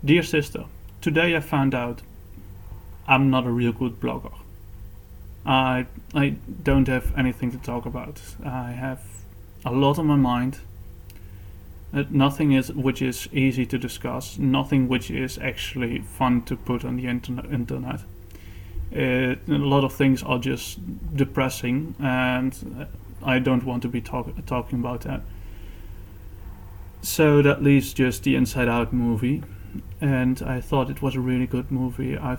Dear sister, today I found out I'm not a real good blogger. I don't have anything to talk about. I have a lot on my mind. Nothing is which is easy to discuss. Nothing which is actually fun to put on the internet. A lot of things are just depressing, and I don't want to be talking about that. So that leaves just the Inside Out movie, and I thought it was a really good movie. I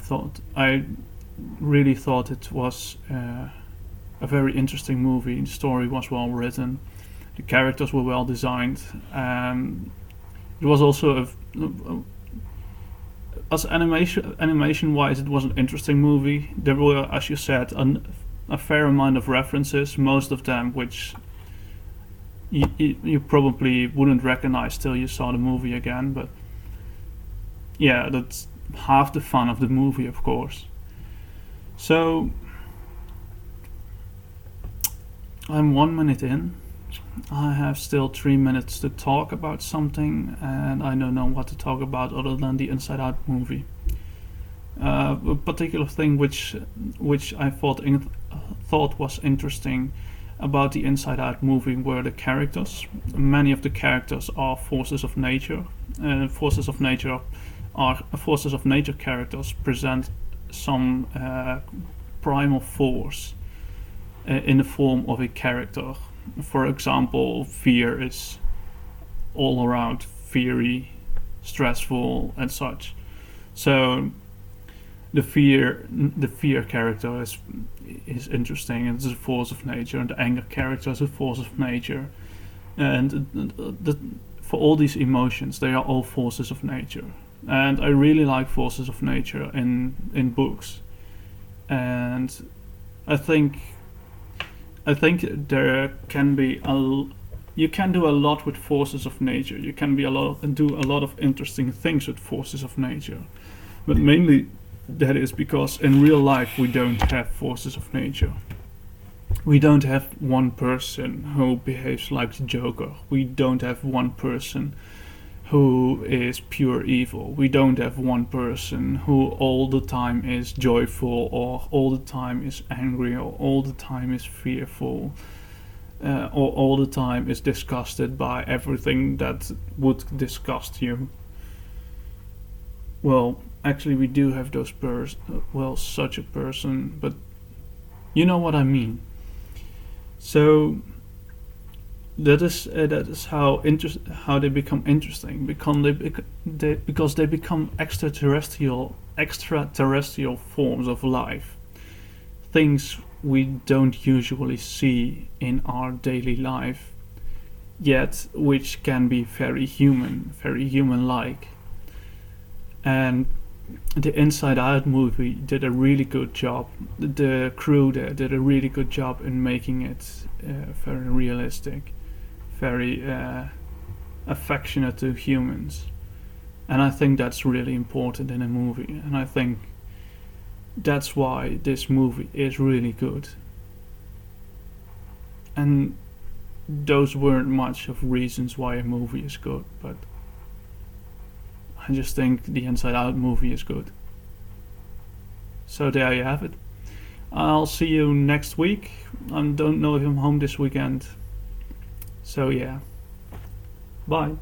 really thought it was a very interesting movie. The story was well written, the characters were well designed, and it was also as animation wise, it was an interesting movie. There were, as you said, a fair amount of references, most of them which you probably wouldn't recognize till you saw the movie again. But yeah, that's half the fun of the movie, of course. So I'm 1 minute in. I have still 3 minutes to talk about something, and I don't know what to talk about other than the Inside Out movie. A particular thing which I thought was interesting about the Inside Out movie were the characters. Many of the characters are forces of nature. Forces of nature characters present some primal force in the form of a character. For example, fear is all around fiery, stressful, and such. So the fear character is interesting, and it's a force of nature, and the anger character is a force of nature, and for all these emotions, they are all forces of nature. And I really like forces of nature in books, and I think there can be you can do a lot with forces of nature. You can do a lot of interesting things with forces of nature, but mainly that is because in real life we don't have forces of nature. We don't have one person who behaves like the Joker. We don't have one person who is pure evil. We don't have one person who all the time is joyful, or all the time is angry, or all the time is fearful, or all the time is disgusted by everything that would disgust you. Well, actually we do have such a person, but you know what I mean. So that is how they become interesting, because they become extraterrestrial forms of life, things we don't usually see in our daily life, yet which can be very human-like. And the Inside Out movie did a really good job. The crew there did a really good job in making it very realistic, very affectionate to humans. And I think that's really important in a movie. And I think that's why this movie is really good. And those weren't much of reasons why a movie is good, but I just think the Inside Out movie is good. So there you have it. I'll see you next week. I don't know if I'm home this weekend. So yeah. Bye.